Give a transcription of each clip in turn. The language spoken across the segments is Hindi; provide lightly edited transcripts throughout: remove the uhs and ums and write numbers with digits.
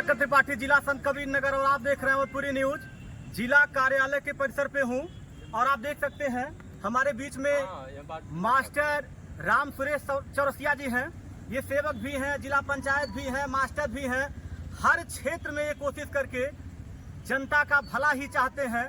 दिवाकर त्रिपाठी, जिला संत कबीर नगर, और आप देख रहे हैं पूरी न्यूज। जिला कार्यालय के परिसर पे हूँ और आप देख सकते हैं हमारे बीच में मास्टर राम सुरेश चौरसिया जी हैं। ये सेवक भी हैं, जिला पंचायत भी हैं, मास्टर भी हैं। हर क्षेत्र में ये कोशिश करके जनता का भला ही चाहते हैं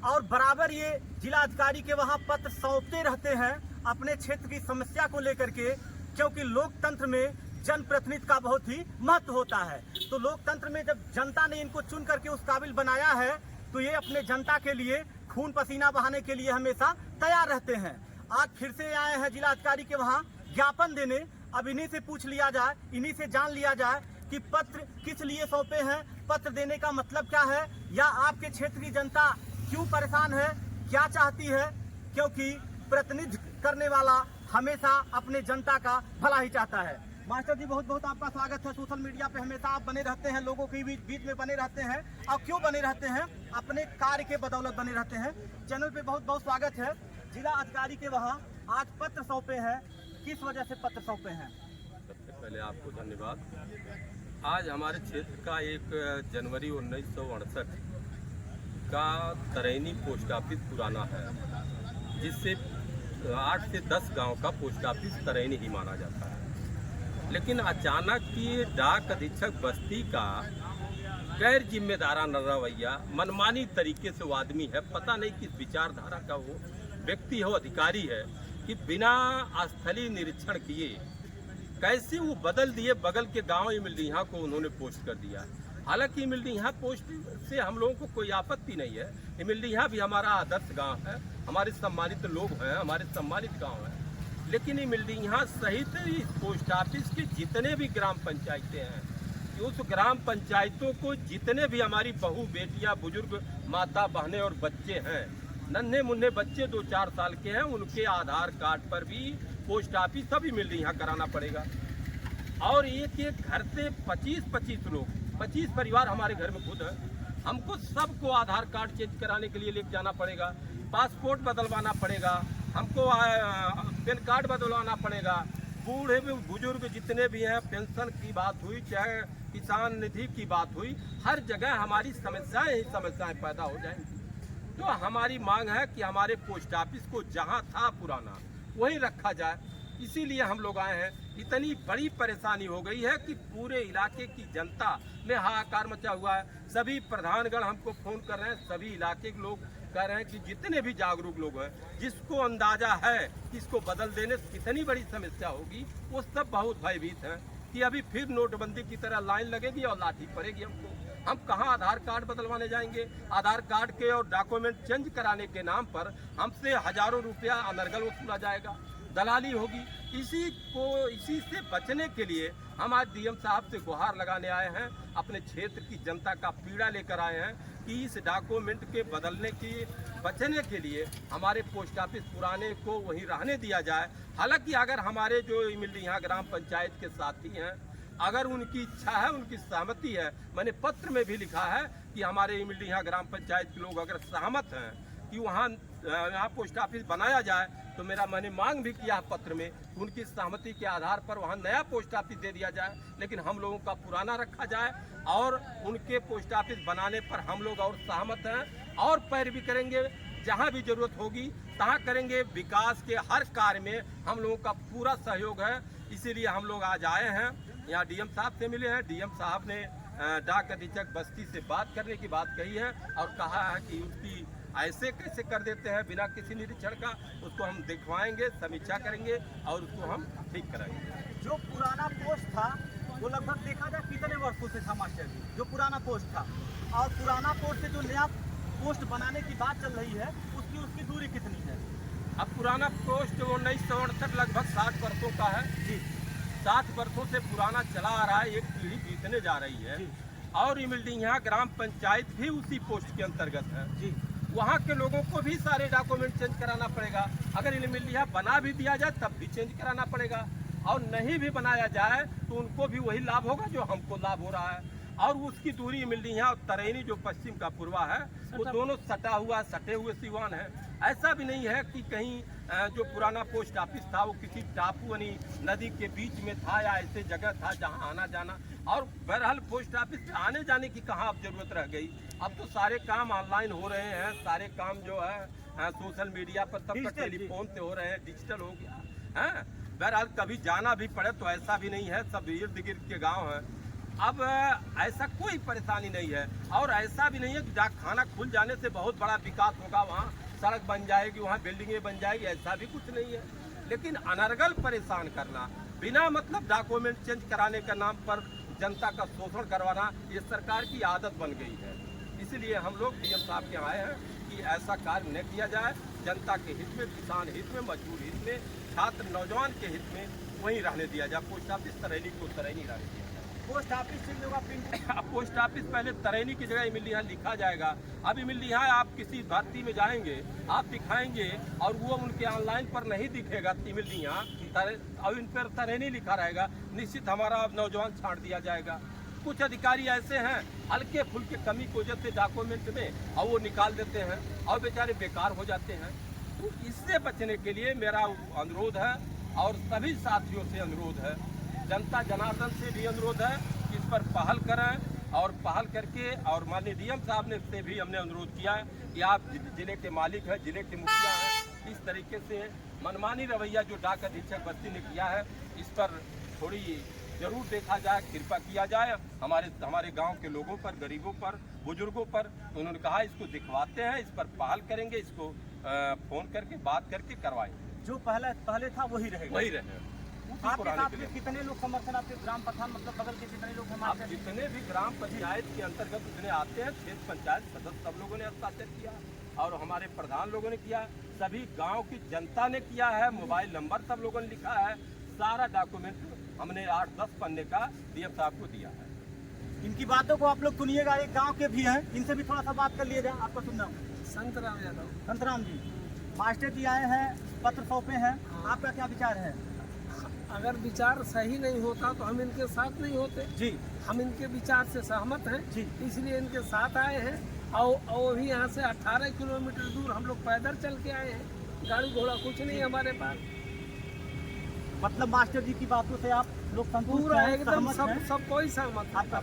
और बराबर ये जिला अधिकारी के वहाँ पत्र सौंपते रहते हैं अपने क्षेत्र की समस्या को लेकर के, क्योंकि लोकतंत्र में जनप्रतिनिधि का बहुत ही महत्व होता है। तो लोकतंत्र में जब जनता ने इनको चुन करके उस काबिल बनाया है तो ये अपने जनता के लिए खून पसीना बहाने के लिए हमेशा तैयार रहते हैं। आज फिर से आए हैं जिला अधिकारी के वहाँ ज्ञापन देने। अब इन्हीं से पूछ लिया जाए, इन्हीं से जान लिया जाए कि पत्र किस लिए सौंपे हैं, पत्र देने का मतलब क्या है, या आपके क्षेत्र की जनता क्यों परेशान है, क्या चाहती है, क्योंकि प्रतिनिधि करने वाला हमेशा अपने जनता का भला ही चाहता है। मास्टर जी, बहुत बहुत आपका स्वागत है। सोशल मीडिया पे हमेशा आप बने रहते हैं, लोगों के बीच में बने रहते हैं। और क्यों बने रहते हैं? अपने कार्य के बदौलत बने रहते हैं। चैनल पे बहुत बहुत स्वागत है। जिला अधिकारी के वहाँ आज पत्र सौंपे हैं, किस वजह से पत्र सौंपे हैं? सबसे पहले आपको धन्यवाद। आज हमारे क्षेत्र का 1 जनवरी 1968 का तरैनी पोस्ट ऑफिस पुराना है, जिससे 8 से 10 गांव का पोस्ट ऑफिस तरैनी ही माना जाता है। लेकिन अचानक ये डाक अधीक्षक बस्ती का गैर जिम्मेदाराना रवैया, मनमानी तरीके से वो आदमी है, पता नहीं किस विचारधारा का वो व्यक्ति हो, अधिकारी है, कि बिना स्थलीय निरीक्षण किए कैसे वो बदल दिए। बगल के गांव इमलीहा को उन्होंने पोस्ट कर दिया। हालांकि इमलीहा पोस्ट से हम लोगों को कोई आपत्ति नहीं है। इमलीहा भी हमारा आदर्श गांव है, हमारे सम्मानित लोग हैं, हमारे सम्मानित गांव है। लेकिन इमलीहा सहित इस पोस्ट ऑफिस के जितने भी ग्राम पंचायतें हैं, उस ग्राम पंचायतों को जितने भी हमारी बहू बेटियां, बुजुर्ग, माता, बहनें और बच्चे हैं, नन्हे मुन्ने बच्चे 2-4 साल के हैं, उनके आधार कार्ड पर भी पोस्ट ऑफिस सभी इमलीहा कराना पड़ेगा। और एक घर से 25 लोग, 25 परिवार हमारे घर में खुद है, हमको सबको आधार कार्ड चेंज कराने के लिए लेके जाना पड़ेगा, पासपोर्ट बदलवाना पड़ेगा, हमको पैन कार्ड बदलवाना पड़ेगा। बूढ़े बुजुर्ग जितने भी हैं, पेंशन की बात हुई, चाहे किसान निधि की बात हुई, हर जगह हमारी समस्याएं पैदा हो जाएंगी। तो हमारी मांग है कि हमारे पोस्ट ऑफिस को जहां था पुराना वहीं रखा जाए। इसीलिए हम लोग आए हैं। इतनी बड़ी परेशानी हो गई है कि पूरे इलाके की जनता में हाहाकार मचा हुआ है। सभी प्रधानगण हमको फोन कर रहे हैं, सभी इलाके के लोग कह रहे हैं कि जितने भी जागरूक लोग हैं, जिसको अंदाजा है कि इसको बदल देने से कितनी बड़ी समस्या होगी, वो सब बहुत भयभीत हैं कि अभी फिर नोटबंदी की तरह लाइन लगेगी और लाठी पड़ेगी हमको। हम कहाँ आधार कार्ड बदलवाने जाएंगे? आधार कार्ड के और डॉक्यूमेंट चेंज कराने के नाम पर हमसे हजारों रुपया अनर्गल वसूला जाएगा, दलाली होगी। इसी से बचने के लिए हम आज डीएम साहब से गुहार लगाने आए हैं, अपने क्षेत्र की जनता का पीड़ा लेकर आए हैं कि इस डॉक्यूमेंट के बदलने की बचने के लिए हमारे पोस्ट ऑफिस पुराने को वहीं रहने दिया जाए। हालांकि अगर हमारे जो इमलीहा ग्राम पंचायत के साथी हैं, अगर उनकी इच्छा है, उनकी सहमति है, मैंने पत्र में भी लिखा है कि हमारे इमलीहा ग्राम पंचायत के लोग अगर सहमत हैं कि यहाँ पोस्ट ऑफिस बनाया जाए, तो मैंने मांग भी किया पत्र में, उनकी सहमति के आधार पर वहाँ नया पोस्ट ऑफिस दे दिया जाए, लेकिन हम लोगों का पुराना रखा जाए। और उनके पोस्ट ऑफिस बनाने पर हम लोग और सहमत हैं और पैरवी करेंगे। जहाँ भी जरूरत होगी तहाँ करेंगे। विकास के हर कार्य में हम लोगों का पूरा सहयोग है। इसीलिए हम लोग आज आए हैं, यहाँ डीएम साहब से मिले हैं। डीएम साहब ने डाक अधीक्षक बस्ती से बात करने की बात कही है और कहा है कि उसकी ऐसे कैसे कर देते हैं बिना किसी निरीक्षण का, उसको हम दिखवाएंगे, समीक्षा करेंगे और उसको हम ठीक कराएंगे। जो पुराना पोस्ट था वो लगभग देखा जाए कितने वर्षों से था मास्टर जी? जो पुराना पोस्ट था और पुराना पोस्ट से जो नया पोस्ट बनाने की बात चल रही है, उसकी दूरी कितनी है? अब पुराना पोस्ट 1968 लगभग 60 वर्षों का है जी। 60 वर्षों से पुराना चला आ रहा है, एक पीढ़ी बीतने जा रही है। और इमलीहा ग्राम पंचायत भी उसी पोस्ट के अंतर्गत है जी। वहाँ के लोगों को भी सारे डॉक्यूमेंट चेंज कराना पड़ेगा। अगर इमलीहा बना भी दिया जाए तब भी चेंज कराना पड़ेगा, और नहीं भी बनाया जाए तो उनको भी वही लाभ होगा जो हमको लाभ हो रहा है। और उसकी दूरी इमलीहा और तरैनी जो पश्चिम का पूर्वा है, वो दोनों सटे हुए सिवान है। ऐसा भी नहीं है कि कहीं जो पुराना पोस्ट ऑफिस था वो किसी टापू यानी नदी के बीच में था या ऐसे जगह था जहां आना जाना। और बहरहाल पोस्ट ऑफिस में आने जाने की कहाँ अब जरूरत रह गई। अब तो सारे काम ऑनलाइन हो रहे हैं, सारे काम जो है सोशल मीडिया पर, तब तक टेलीफोन से हो रहे हैं, डिजिटल हो गया है। बहरहाल कभी जाना भी पड़े तो ऐसा भी नहीं है, सब इर्द गिर्द के गाँव हैं। अब ऐसा कोई परेशानी नहीं है और ऐसा भी नहीं है कि खाना खुल जाने से बहुत बड़ा विकास होगा, वहाँ सड़क बन जाएगी, वहाँ बिल्डिंगें बन जाएगी, ऐसा भी कुछ नहीं है। लेकिन अनर्गल परेशान करना, बिना मतलब डॉक्यूमेंट चेंज कराने के नाम पर जनता का शोषण करवाना, ये सरकार की आदत बन गई है। इसलिए हम लोग डीएम साहब के आए हैं कि ऐसा कार्य न किया जाए। जनता के हित में, किसान हित में, मजदूर हित में, छात्र नौजवान के हित में वहीं रहने दिया जाए। पोस्ट ऑफिस तरैनी को तरैनी रहने दिया जाए। पोस्ट ऑफिस से होगा प्रिंट। अब पोस्ट ऑफिस पहले तरैनी की जगह इमिलिया लिखा जाएगा। अब इमिलिया आप किसी भर्ती में जाएंगे, आप दिखाएंगे और वो उनके ऑनलाइन पर नहीं दिखेगा इमिलिया, अब इन पर तरैनी लिखा रहेगा, निश्चित हमारा नौजवान छांट दिया जाएगा। कुछ अधिकारी ऐसे हैं हल्के फुल्के कमी की वजह से डॉक्यूमेंट में और वो निकाल देते हैं और बेचारे बेकार हो जाते हैं। तो इससे बचने के लिए मेरा अनुरोध है और सभी साथियों से अनुरोध है, जनता जनार्दन से भी अनुरोध है कि इस पर पहल करें और पहल करके, और माननीय डीएम साहब ने से भी हमने अनुरोध किया है कि आप जिले के मालिक हैं, जिले के मुखिया हैं, इस तरीके से मनमानी रवैया जो डाक अधीक्षक बस्ती ने किया है, इस पर थोड़ी जरूर देखा जाए, कृपा किया जाए हमारे गांव के लोगों पर, गरीबों पर, बुजुर्गों पर। तो उन्होंने कहा इसको दिखवाते हैं, इस पर पहल करेंगे, इसको फोन करके बात करके करवाएंगे। जो पहले था वही रहेगा, वही रहे। आपके साथ में कितने लोग समर्थन, आपके ग्राम प्रधान मतलब बगल के कितने लोग आप जितने भी ग्राम पंचायत के अंतर्गत उतने आते हैं, क्षेत्र पंचायत सदस्य सब लोगों ने हस्ताक्षर किया और हमारे प्रधान लोगों ने किया, सभी गांव की जनता ने किया है, मोबाइल नंबर सब लोगों ने लिखा है, सारा डॉक्यूमेंट हमने 8-10 पन्ने का डीएम साहब को दिया है। इनकी बातों को आप लोग सुनिएगा, एक गाँव के भी हैं, इनसे भी थोड़ा सा बात कर लिया जाए। आपका सुनना। संतराम यादव। संतराम जी, मास्टर जी आए हैं, पत्र सौंपे हैं, आपका क्या विचार है? अगर विचार सही नहीं होता तो हम इनके साथ नहीं होते जी। हम इनके विचार से सहमत हैं जी, इसलिए इनके साथ आए हैं। और भी यहाँ से 18 किलोमीटर दूर हम लोग पैदल चल के आए हैं, गाड़ी घोड़ा कुछ नहीं हमारे पास। मतलब मास्टर जी की बातों से आप लोग संतुष्ट पूरा हैं, एकदम सहमत हैं? सब कोई सहमत है। आपका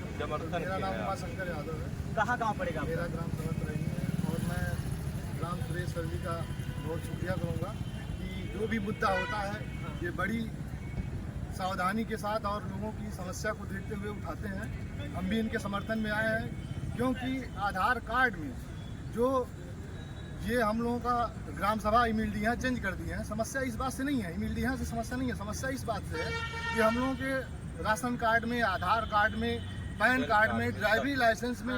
मेरा नाम उमाशंकर यादव है। कहाँ गाँव पड़ेगा? मेरा ग्राम तरैनी है और मैं ग्राम सुरेश सर जी का बहुत शुक्रिया करूँगा कि जो भी मुद्दा होता है ये बड़ी सावधानी के साथ और लोगों की समस्या को देखते हुए उठाते हैं। हम भी इनके समर्थन में आए हैं क्योंकि आधार कार्ड में जो ये हम लोगों का ग्राम सभा ईमेल चेंज कर दिए हैं, समस्या इस बात से नहीं है, ईमेल से समस्या नहीं है, समस्या इस बात से है कि हम लोगों के राशन कार्ड में, आधार कार्ड में, पैन कार्ड में, ड्राइवरी लाइसेंस में,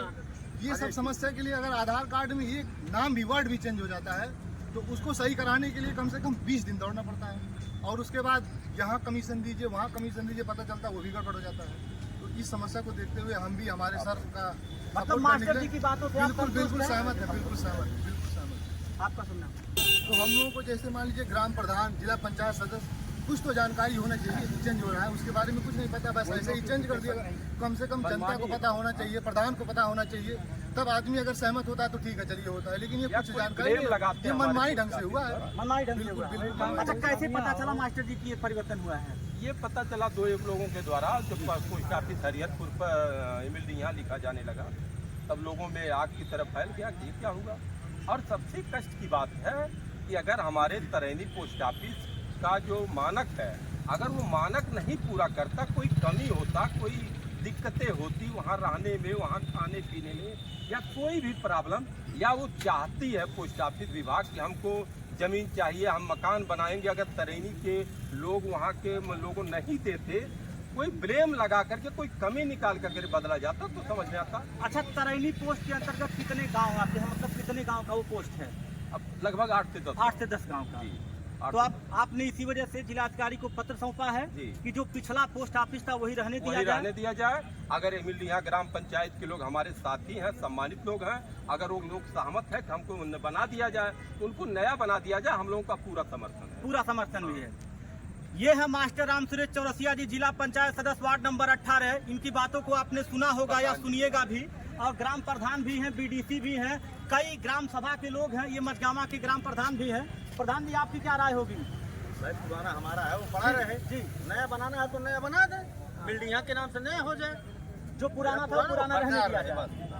ये सब समस्या के लिए अगर आधार कार्ड में एक नाम भी, वर्ड भी चेंज हो जाता है तो उसको सही कराने के लिए कम से कम 20 दिन दौड़ना पड़ता है और उसके बाद यहाँ कमीशन दीजिए, वहाँ कमीशन दीजिए, पता चलता है वो भी गड़बड़ हो जाता है। तो इस समस्या को देखते हुए हम भी हमारे सर का मतलब मास्टर जी की बातों से आप बिल्कुल सहमत है, बिल्कुल सहमत। आपका सुनना। तो हम लोगों को जैसे मान लीजिए ग्राम प्रधान, जिला पंचायत सदस्य, कुछ तो जानकारी होना चाहिए, चेंज हो रहा है उसके बारे में कुछ नहीं पता, बस ऐसे ही चेंज कर दिया। कम से कम जनता को पता होना चाहिए, प्रधान को पता होना चाहिए, तब आदमी अगर सहमत होता है तो ठीक है, चलिए होता है। लेकिन ये कुछ जानकारी ये मनमानी ढंग से हुआ है, मनमानी ढंग से हुआ है। अच्छा, कैसे पता चला मास्टर जी की ये परिवर्तन हुआ है? ये पता चला 2 लोगों के द्वारा, जब पोस्ट ऑफिस हरिहरपुर पर ईमेल यहाँ लिखा जाने लगा तब लोगों में आग की तरफ फैल गया कि क्या हुआ। और सबसे कष्ट की बात है कि अगर हमारे तरैनी पोस्ट ऑफिस का जो मानक है, अगर वो मानक नहीं पूरा करता, कोई कमी होता, कोई दिक्कतें होती वहाँ रहने में, वहाँ खाने पीने में, या कोई भी प्रॉब्लम, या वो चाहती है पोस्ट ऑफिस विभाग कि हमको ज़मीन चाहिए, हम मकान बनाएंगे, अगर तरैनी के लोग वहाँ के लोगों नहीं देते, कोई ब्लेम लगा करके कोई कमी निकाल करके बदला जाता तो समझ में आता। अच्छा, तरैनी पोस्ट के अंतर्गत कितने गांव आते हैं, मतलब कितने गांव का वो पोस्ट है? अब लगभग 8 से 10 गांव का। जी। तो आपने इसी वजह से जिलाधिकारी को पत्र सौंपा है कि जो पिछला पोस्ट ऑफिस था वही रहने दिया जाए। अगर यहाँ ग्राम पंचायत के लोग हमारे साथी हैं, सम्मानित लोग हैं, अगर वो लोग सहमत है कि हमको बना दिया जाए तो उनको नया बना दिया जाए, हम लोगों का पूरा समर्थन है। पूरा समर्थन भी है। ये है मास्टर राम सुरेश चौरसिया जी, जिला पंचायत सदस्य वार्ड नंबर 18। इनकी बातों को आपने सुना होगा या सुनिएगा भी। और ग्राम प्रधान भी हैं, बीडीसी भी हैं, कई ग्राम सभा के लोग हैं, ये मझगामा के ग्राम प्रधान भी हैं। प्रधान जी, आपकी क्या राय होगी? भाई पुराना हमारा है, वो पड़ा रहे जी, नया बनाना है तो नया बना दे, बिल्डिंग के नाम से नया हो जाए। जो पुराना था वो पुराना रहने दिया जाए।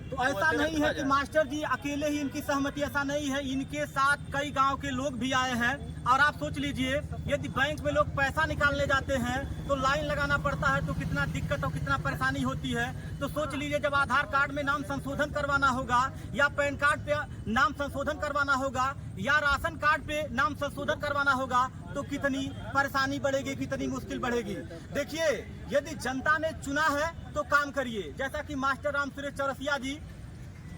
तो ऐसा नहीं है कि मास्टर जी अकेले ही इनकी सहमति, ऐसा नहीं है, इनके साथ कई गांव के लोग भी आए हैं। और आप सोच लीजिए, यदि बैंक में लोग पैसा निकालने जाते हैं तो लाइन लगाना पड़ता है, तो कितना दिक्कत और कितना परेशानी होती है। तो सोच लीजिए, जब आधार कार्ड में नाम संशोधन करवाना होगा, या पैन कार्ड पे नाम संशोधन करवाना होगा, या राशन कार्ड पे नाम संशोधन करवाना होगा, तो कितनी परेशानी बढ़ेगी, कितनी मुश्किल बढ़ेगी। देखिए, यदि जनता ने चुना है तो काम करिए। जैसा कि मास्टर राम सुरेश चौरसिया जी,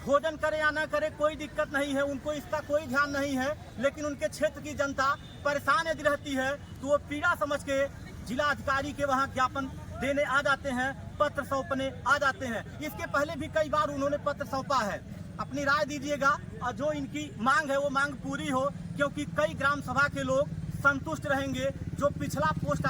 भोजन करे या न करे कोई दिक्कत नहीं है, उनको इसका कोई ध्यान नहीं है, लेकिन उनके क्षेत्र की जनता परेशान यदि रहती है तो वो पीड़ा समझ के जिला अधिकारी के वहाँ ज्ञापन देने आ जाते हैं, पत्र सौंपने आ जाते हैं। इसके पहले भी कई बार उन्होंने पत्र सौंपा है। अपनी राय दीजिएगा, और जो इनकी मांग है वो मांग पूरी हो, क्योंकि कई ग्राम सभा के लोग संतुष्ट रहेंगे। जो पिछला पोस्ट